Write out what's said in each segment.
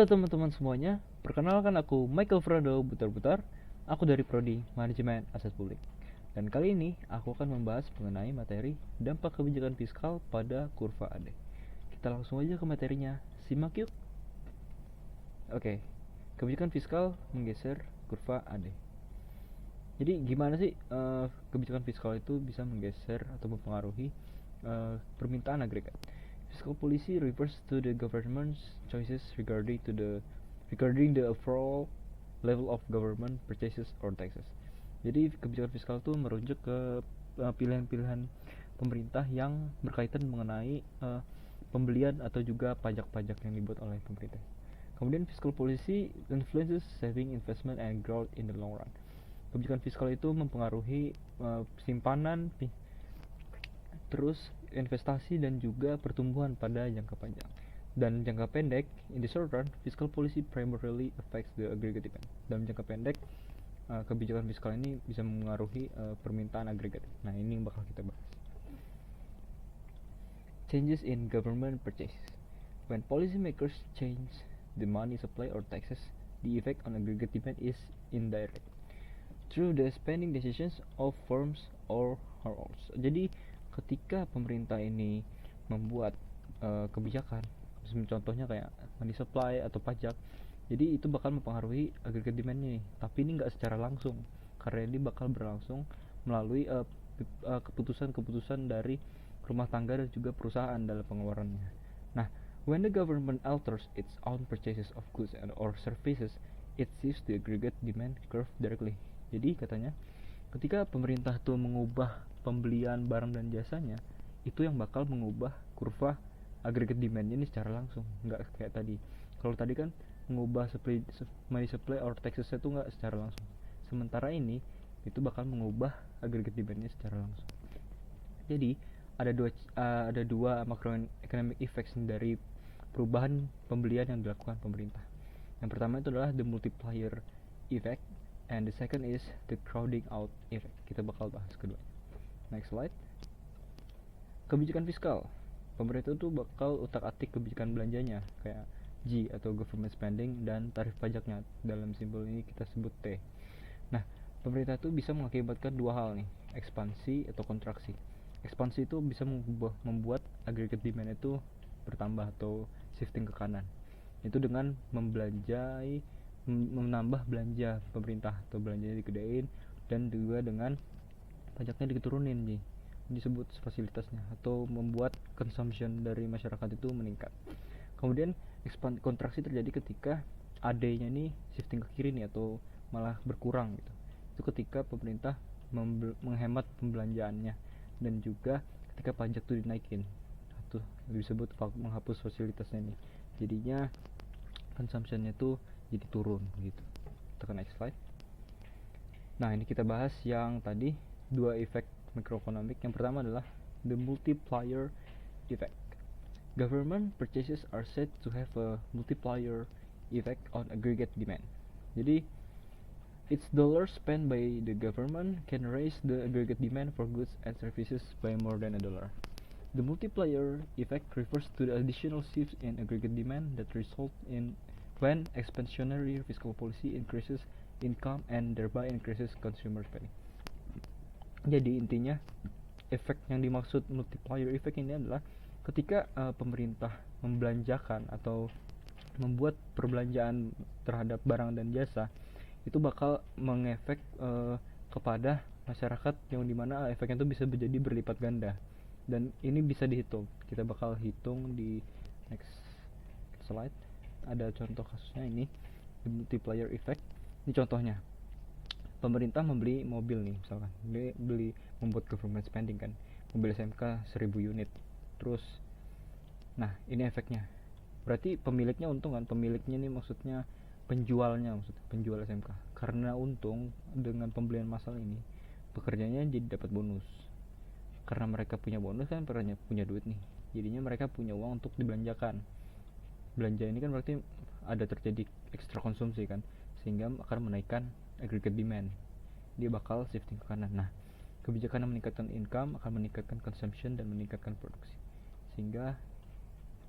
Halo teman-teman semuanya, perkenalkan aku Michael Frado Butar-Butar. Aku dari Prodi Manajemen Aset Publik. Dan kali ini aku akan membahas mengenai materi dampak kebijakan fiskal pada kurva AD. Kita langsung aja ke materinya, simak yuk. Oke, kebijakan fiskal menggeser kurva AD. Jadi gimana sih kebijakan fiskal itu bisa menggeser atau mempengaruhi permintaan agregat? Fiscal policy refers to the government's choices regarding the overall level of government purchases or taxes. Jadi kebijakan fiskal itu merujuk ke pilihan-pilihan pemerintah yang berkaitan mengenai pembelian atau juga pajak-pajak yang dibuat oleh pemerintah. Kemudian fiscal policy influences saving, investment, and growth in the long run. Kebijakan fiskal itu mempengaruhi simpanan, terus investasi dan juga pertumbuhan pada jangka panjang. Dan jangka pendek, in the short run, fiscal policy primarily affects the aggregate demand. Dalam jangka pendek, kebijakan fiskal ini bisa mengaruhi permintaan agregat. Nah, ini yang bakal kita bahas. Changes in government purchases. When policymakers change the money supply or taxes, the effect on aggregate demand is indirect through the spending decisions of firms or households. Jadi ketika pemerintah ini membuat kebijakan, contohnya kayak money supply atau pajak, jadi itu bakal mempengaruhi aggregate demand nih. Tapi ini nggak secara langsung, karena ini bakal berlangsung melalui keputusan-keputusan dari rumah tangga dan juga perusahaan dalam pengeluarannya. Nah, when the government alters its own purchases of goods and or services, it shifts the aggregate demand curve directly. Jadi katanya, ketika pemerintah tuh mengubah pembelian barang dan jasanya, itu yang bakal mengubah kurva aggregate demand-nya ini secara langsung, nggak kayak tadi. Kalau tadi kan mengubah money supply or taxes itu nggak secara langsung. Sementara ini itu bakal mengubah aggregate demand-nya secara langsung. Jadi ada dua macroeconomic effects dari perubahan pembelian yang dilakukan pemerintah. Yang pertama itu adalah the multiplier effect, and the second is the crowding out effect. Kita bakal bahas kedua. Next slide. Kebijakan fiskal. Pemerintah itu bakal utak-atik kebijakan belanjanya, kayak G atau government spending, dan tarif pajaknya. Dalam simbol ini kita sebut T. Nah, pemerintah itu bisa mengakibatkan dua hal nih, ekspansi atau kontraksi. Ekspansi itu bisa membuat aggregate demand itu bertambah atau shifting ke kanan. Itu dengan menambah belanja pemerintah atau belanjanya digedein, dan juga dengan pajaknya diturunin nih, disebut fasilitasnya, atau membuat consumption dari masyarakat itu meningkat. Kemudian kontraksi terjadi ketika AD-nya nih shifting ke kiri nih, atau malah berkurang gitu. Itu ketika pemerintah menghemat pembelanjaannya, dan juga ketika pajak tuh dinaikin, itu disebut menghapus fasilitasnya nih, jadinya consumptionnya tuh jadi turun gitu. Tekan next slide. Nah, ini kita bahas yang tadi, dua efek makroekonomik. Yang pertama adalah the multiplier effect. Government purchases are said to have a multiplier effect on aggregate demand. Jadi each dollar spent by the government can raise the aggregate demand for goods and services by more than $1. The multiplier effect refers to the additional shifts in aggregate demand that result in when expansionary fiscal policy increases income and thereby increases consumer spending. Jadi intinya, efek yang dimaksud multiplier effect ini adalah ketika pemerintah membelanjakan atau membuat perbelanjaan terhadap barang dan jasa, itu bakal mengefek kepada masyarakat, yang dimana efeknya itu bisa menjadi berlipat ganda, dan ini bisa dihitung. Kita bakal hitung di next slide. Ada contoh kasusnya ini, the multiplier effect. Ini contohnya, pemerintah membeli mobil nih, misalkan beli membuat government spending kan, mobil SMK 1000 unit. Terus, nah ini efeknya, berarti pemiliknya untung kan. Pemiliknya ini maksudnya penjualnya, penjual SMK, karena untung dengan pembelian massal ini, pekerjanya jadi dapat bonus. Karena mereka punya bonus kan, punya duit nih, jadinya mereka punya uang untuk dibelanjakan. Belanja ini kan berarti ada terjadi ekstra konsumsi kan, sehingga akan menaikkan aggregate demand. Dia bakal shifting ke kanan. Nah, kebijakan yang meningkatkan income akan meningkatkan consumption dan meningkatkan produksi, sehingga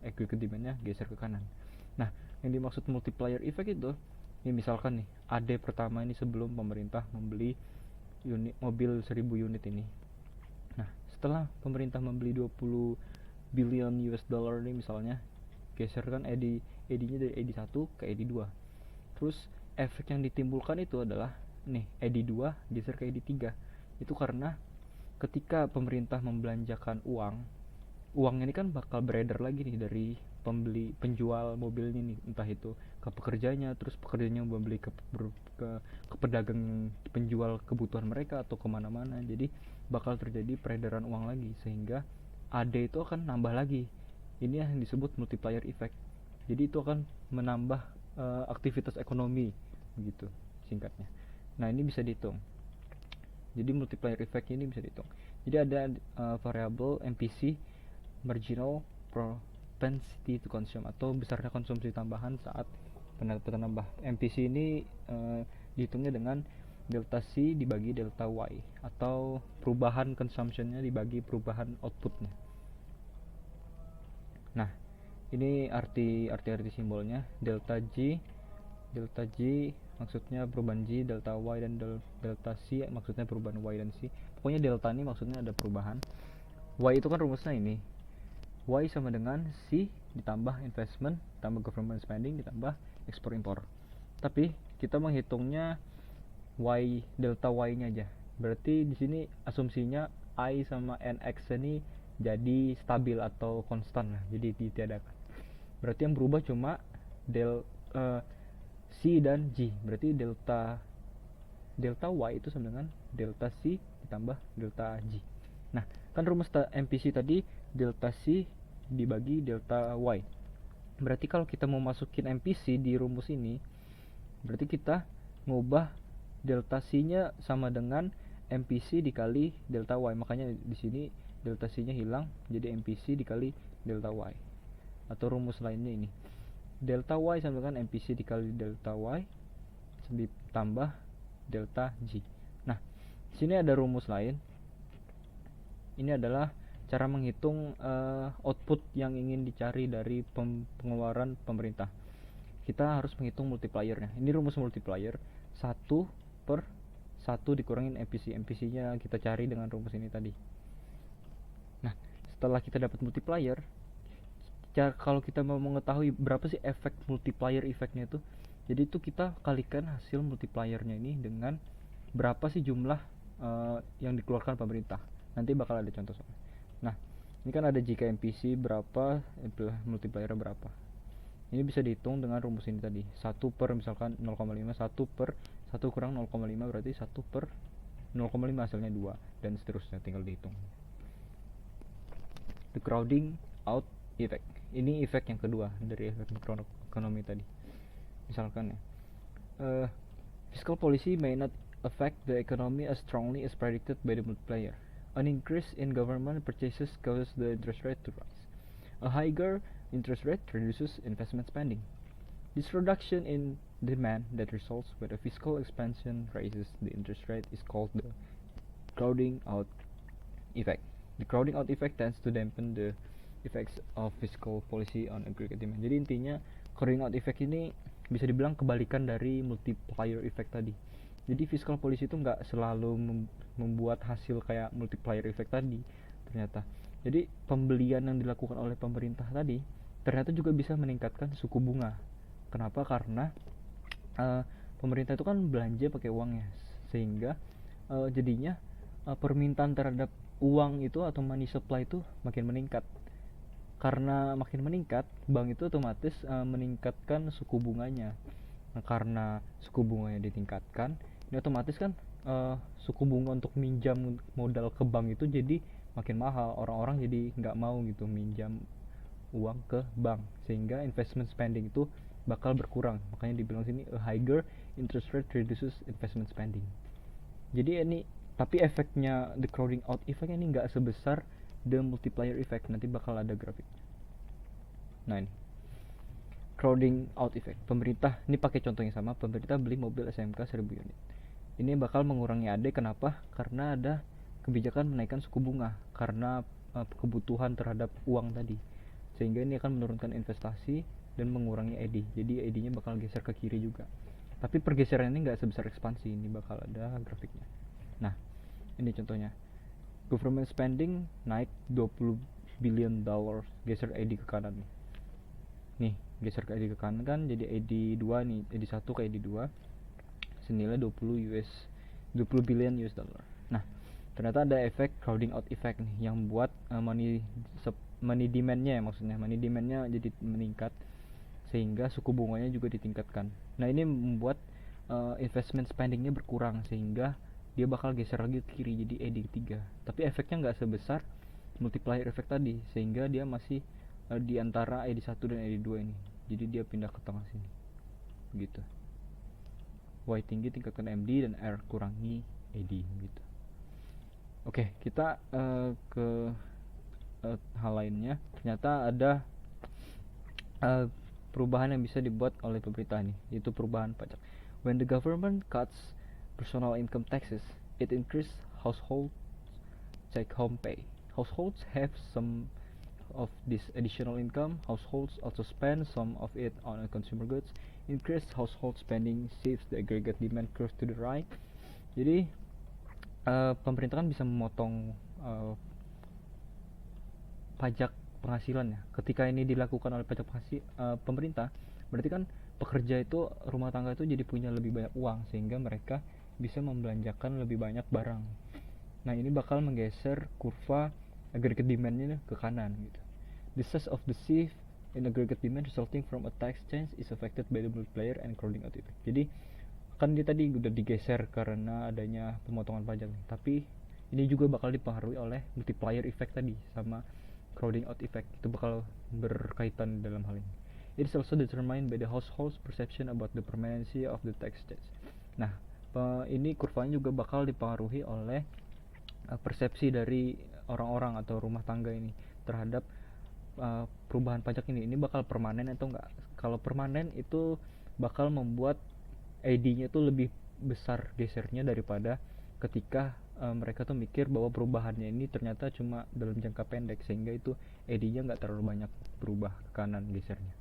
aggregate demand-nya geser ke kanan. Nah, Yang dimaksud multiplier effect itu, ini misalkan nih, AD pertama ini sebelum pemerintah membeli mobil 1000 unit ini. Nah, setelah pemerintah membeli 20 billion US dollar ini misalnya, geserkan ED-nya dari ED1 ke ED2. Terus efek yang ditimbulkan itu adalah nih, ED2 geser ke ED3. Itu karena ketika pemerintah membelanjakan uang ini kan bakal beredar lagi nih dari penjual mobilnya nih, entah itu ke pekerjanya, terus pekerjanya membeli ke pedagang penjual kebutuhan mereka atau kemana-mana. Jadi bakal terjadi peredaran uang lagi, sehingga AD itu akan nambah lagi. Ini yang disebut multiplier effect. Jadi itu akan menambah aktivitas ekonomi begitu singkatnya. Nah, ini bisa dihitung. Jadi multiplier effect ini bisa dihitung. Jadi ada variabel MPC, marginal propensity to consume, atau besarnya konsumsi tambahan saat penambah. MPC ini dihitungnya dengan delta C dibagi delta Y, atau perubahan consumptionnya dibagi perubahan outputnya. Nah, ini arti simbolnya. Delta G maksudnya perubahan G, delta Y dan delta C maksudnya perubahan Y dan C. Pokoknya delta ini maksudnya ada perubahan. Y itu kan rumusnya ini, Y sama dengan C ditambah investment ditambah government spending ditambah ekspor impor. Tapi kita menghitungnya Y, delta Y nya aja. Berarti di sini asumsinya I sama NX ini jadi stabil atau konstan lah, jadi ditiadakan. Berarti yang berubah cuma C dan G. Berarti delta Y itu sama dengan delta C ditambah delta G. Nah, kan rumus MPC tadi delta C dibagi delta Y. Berarti kalau kita mau masukin MPC di rumus ini, berarti kita ngubah delta C-nya sama dengan MPC dikali delta Y. Makanya di sini delta C-nya hilang, jadi MPC dikali delta Y. Atau rumus lainnya ini, delta Y sama dengan MPC dikali delta Y ditambah delta G. Nah, di sini ada rumus lain. Ini adalah cara menghitung output yang ingin dicari dari pengeluaran pemerintah. Kita harus menghitung multipliernya. Ini rumus multiplier, 1/1 dikurangin MPC. MPC-nya kita cari dengan rumus ini tadi. Nah, setelah kita dapat multiplier, kalau kita mau mengetahui berapa sih efek multiplier effect-nya itu, jadi itu kita kalikan hasil multipliernya ini dengan berapa sih jumlah yang dikeluarkan pemerintah. Nanti bakal ada contoh soalnya. Nah, ini kan ada jika MPC berapa, multipliernya berapa. Ini bisa dihitung dengan rumus ini tadi. 1 per misalkan 0,5, 1 per 1 kurang 0,5 berarti 1 per 0,5 hasilnya 2, dan seterusnya, tinggal dihitung. The crowding out effect. Ini efek yang kedua dari efek makroekonomi tadi. Misalkan ya, fiscal policy may not affect the economy as strongly as predicted by the multiplier. An increase in government purchases causes the interest rate to rise. A higher interest rate reduces investment spending. This reduction in demand that results when a fiscal expansion raises the interest rate is called the crowding out effect. The crowding out effect tends to dampen the effects of fiscal policy on aggregate demand. Jadi intinya crowding out effect ini bisa dibilang kebalikan dari multiplier effect tadi. Jadi fiscal policy itu nggak selalu membuat hasil kayak multiplier effect tadi ternyata. Jadi pembelian yang dilakukan oleh pemerintah tadi ternyata juga bisa meningkatkan suku bunga. Kenapa? Karena pemerintah itu kan belanja pakai uangnya, sehingga jadinya permintaan terhadap uang itu atau money supply itu makin meningkat. Karena makin meningkat, bank itu otomatis meningkatkan suku bunganya. Nah, karena suku bunganya ditingkatkan, ini otomatis kan suku bunga untuk minjam modal ke bank itu jadi makin mahal. Orang-orang jadi nggak mau gitu minjam uang ke bank, sehingga investment spending itu bakal berkurang. Makanya dibilang sini a higher interest rate reduces investment spending. Jadi ini, tapi efeknya the crowding out effect ini nggak sebesar the multiplier effect. Nanti bakal ada grafiknya. Nah, ini crowding out effect. Pemerintah, ini pakai contoh yang sama, pemerintah beli mobil SMK 1000 unit. Ini bakal mengurangi AD. Kenapa? Karena ada kebijakan menaikkan suku bunga karena kebutuhan terhadap uang tadi, sehingga ini akan menurunkan investasi dan mengurangi eddy. Jadi eddy-nya bakal geser ke kiri juga. Tapi pergeseran ini nggak sebesar ekspansi, ini bakal ada grafiknya. Nah, ini contohnya. Government spending naik 20 billion dollar, geser eddy ke kanan nih. Nih, geser ke eddy ke kanan kan jadi eddy 2 nih, eddy 1 ke eddy 2. Senilai 20 billion US dollar. Nah, ternyata ada efek crowding out effect nih yang buat money demand-nya ya, maksudnya money demand-nya jadi meningkat sehingga suku bunganya juga ditingkatkan. Nah, ini membuat investment spending-nya berkurang sehingga dia bakal geser lagi ke kiri jadi ED 3. Tapi efeknya nggak sebesar multiplier effect tadi sehingga dia masih di antara ED 1 dan ED 2 ini. Jadi dia pindah ke tengah sini. Gitu. Y tinggi tingkatkan MD dan R kurangi ED gitu. Oke, kita ke hal lainnya. Ternyata ada perubahan yang bisa dibuat oleh pemerintah nih, yaitu perubahan pajak. When the government cuts personal income taxes, it increase household take home pay. Households have some of this additional income. Households also spend some of it on consumer goods. Increased household spending shifts the aggregate demand curve to the right. Jadi pemerintah kan bisa memotong pajak penghasilan ya. Ketika ini dilakukan oleh pajak pemerintah, berarti kan pekerja itu, rumah tangga itu jadi punya lebih banyak uang sehingga mereka bisa membelanjakan lebih banyak barang. Nah, ini bakal menggeser kurva aggregate demand-nya ke kanan gitu. The size of the shift in aggregate demand resulting from a tax change is affected by the multiplier and crowding out effect. Jadi kan dia tadi udah digeser karena adanya pemotongan pajak nih, tapi ini juga bakal dipengaruhi oleh multiplier effect tadi sama crowding out effect, itu bakal berkaitan dalam hal ini. It is also determined by the household's perception about the permanency of the tax change. Nah, ini kurvanya juga bakal dipengaruhi oleh persepsi dari orang-orang atau rumah tangga ini terhadap perubahan pajak ini. Ini bakal permanen atau enggak? Kalau permanen itu bakal membuat ID-nya tuh lebih besar gesernya daripada ketika mereka tuh mikir bahwa perubahannya ini ternyata cuma dalam jangka pendek sehingga itu ID-nya nggak terlalu banyak berubah ke kanan gesernya.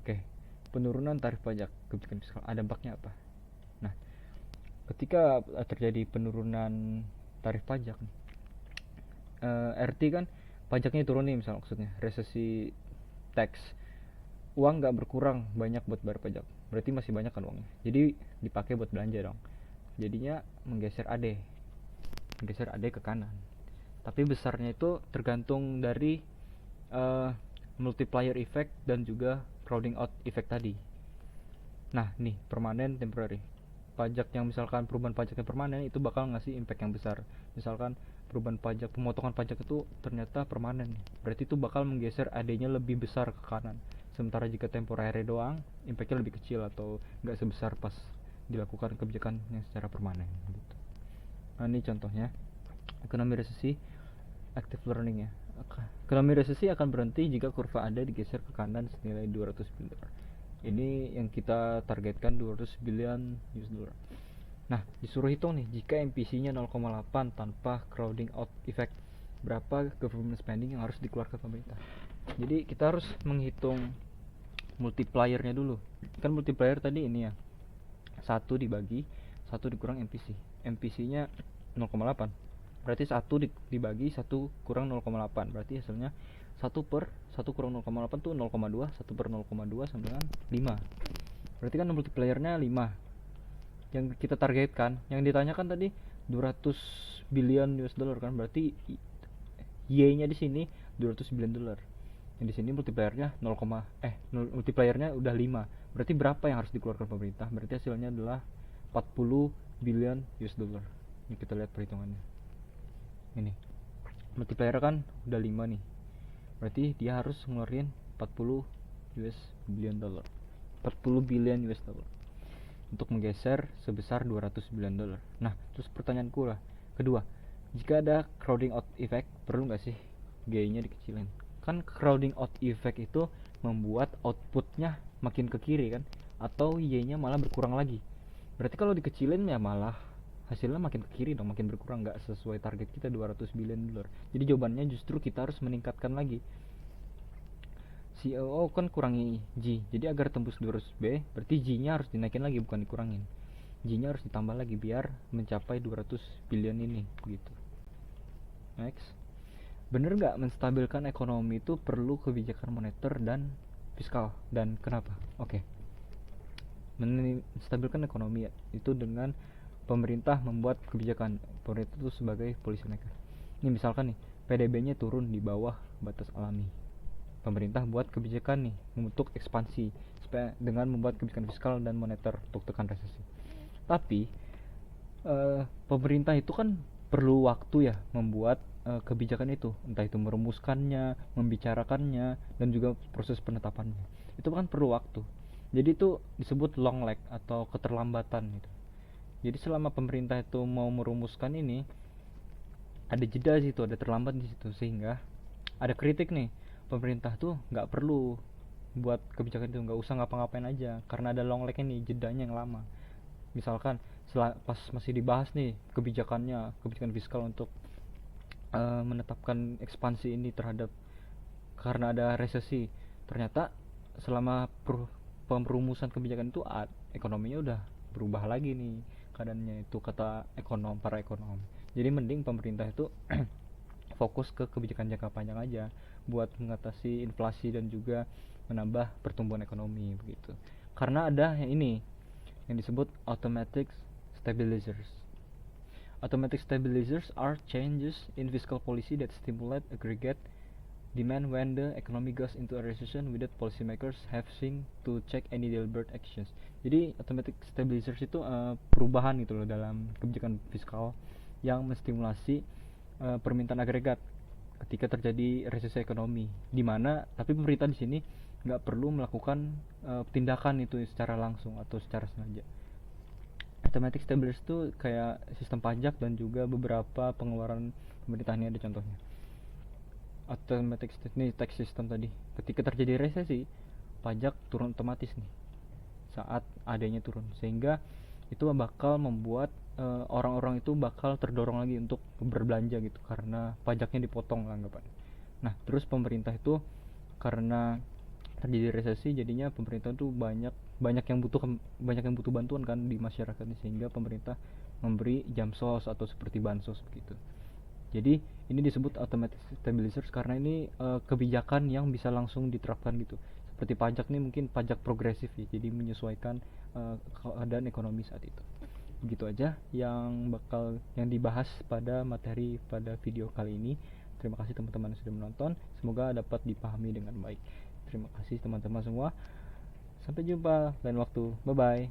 Oke, penurunan tarif pajak kebijakan fiskal, ada dampaknya apa? Nah, ketika terjadi penurunan tarif pajak RT kan pajaknya turun nih, misal maksudnya resesi tax, uang nggak berkurang banyak buat bayar pajak, berarti masih banyak kan uangnya, jadi dipakai buat belanja dong, jadinya menggeser AD ke kanan. Tapi besarnya itu tergantung dari multiplier effect dan juga crowding out effect tadi. Nah, nih permanen temporary. Pajak yang misalkan perubahan pajak yang permanen itu bakal ngasih impact yang besar. Misalkan perubahan pajak, pemotongan pajak itu ternyata permanen, berarti itu bakal menggeser AD-nya lebih besar ke kanan. Sementara jika temporary doang, impactnya lebih kecil atau nggak sebesar pas dilakukan kebijakan yang secara permanen gitu. Nah, ini contohnya ekonomi resesi, active learning ya. Ekonomi resesi akan berhenti jika kurva AD digeser ke kanan senilai 200 billion. Ini yang kita targetkan 200 billion US dollar. Nah, disuruh hitung nih, jika MPC-nya 0,8 tanpa crowding out effect, berapa government spending yang harus dikeluarkan pemerintah. Jadi kita harus menghitung multiplier-nya dulu. Kan multiplier tadi ini ya, 1 dibagi 1 dikurang MPC. MPC-nya 0,8. Berarti 1 dibagi 1 kurang 0,8. Berarti hasilnya 1 per 1 kurang 0,8 tuh 0,2. 1 per 0,2 sama dengan 5. Berarti kan multiplier-nya 5. Yang kita targetkan, yang ditanyakan tadi 200 billion US dollar kan, berarti Y-nya di sini 200 billion dollar. Yang di sini multipliernya multipliernya udah 5. Berarti berapa yang harus dikeluarkan pemerintah? Berarti hasilnya adalah 40 billion US dollar. Ini kita lihat perhitungannya. Ini. Multiplier kan udah 5 nih. Berarti dia harus ngeluarin 40 billion dollar. 40 billion US dollar untuk menggeser sebesar 200 billion dollar. Nah, terus pertanyaanku lah, kedua, jika ada crowding out effect, perlu nggak sih G-nya dikecilin? Kan crowding out effect itu membuat outputnya makin ke kiri kan, atau Y-nya malah berkurang lagi. Berarti kalau dikecilin ya malah hasilnya makin ke kiri dong, makin berkurang, nggak sesuai target kita 200 billion dollar. Jadi jawabannya justru kita harus meningkatkan lagi. CEO kan kurangi G, jadi agar tembus 200 B berarti G nya harus dinaikin lagi, bukan dikurangin. G nya harus ditambah lagi biar mencapai 200 billion ini begitu. Next, bener nggak menstabilkan ekonomi itu perlu kebijakan moneter dan fiskal, dan kenapa? Oke, menstabilkan ekonomi itu dengan pemerintah membuat kebijakan. Pemerintah itu sebagai policy maker. Ini misalkan nih, PDB-nya turun di bawah batas alami. Pemerintah buat kebijakan nih untuk ekspansi supaya dengan membuat kebijakan fiskal dan moneter untuk tekan resesi. Tapi pemerintah itu kan perlu waktu ya membuat kebijakan itu, entah itu merumuskannya, membicarakannya, dan juga proses penetapannya. Itu kan perlu waktu. Jadi itu disebut long lag atau keterlambatan gitu. Jadi selama pemerintah itu mau merumuskan ini, ada jeda di situ, ada terlambat di situ, sehingga ada kritik nih, pemerintah tuh nggak perlu buat kebijakan itu, nggak usah ngapa-ngapain aja karena ada long lag nih, jedanya yang lama. Misalkan pas masih dibahas nih kebijakan fiskal untuk menetapkan ekspansi ini terhadap karena ada resesi, ternyata selama perumusan kebijakan itu ekonominya udah berubah lagi nih keadaannya, itu kata para ekonom. Jadi mending pemerintah itu fokus ke kebijakan jangka panjang aja buat mengatasi inflasi dan juga menambah pertumbuhan ekonomi begitu. Karena ada yang disebut automatic stabilizers. Automatic stabilizers are changes in fiscal policy that stimulate aggregate demand when the economy goes into a recession without policymakers having to check any deliberate actions. Jadi automatic stabilizers itu perubahan gitu loh dalam kebijakan fiskal yang menstimulasi permintaan agregat ketika terjadi resesi ekonomi. Di mana tapi pemerintah di sini nggak perlu melakukan tindakan itu secara langsung atau secara sengaja. Automatic stabilizers itu kayak sistem pajak dan juga beberapa pengeluaran pemerintah. Ini ada contohnya. Automatic tax system tadi, ketika terjadi resesi pajak turun otomatis nih saat adanya turun, sehingga itu bakal membuat orang-orang itu bakal terdorong lagi untuk berbelanja gitu karena pajaknya dipotong anggapan. Nah terus pemerintah itu karena terjadi resesi jadinya pemerintah tuh banyak yang butuh bantuan kan di masyarakat, sehingga pemerintah memberi jamsos atau seperti bansos begitu. Jadi ini disebut automatic stabilizers karena ini kebijakan yang bisa langsung diterapkan gitu. Seperti pajak nih mungkin pajak progresif ya, jadi menyesuaikan keadaan ekonomi saat itu. Begitu aja yang dibahas pada materi pada video kali ini. Terima kasih teman-teman yang sudah menonton. Semoga dapat dipahami dengan baik. Terima kasih teman-teman semua. Sampai jumpa lain waktu. Bye bye.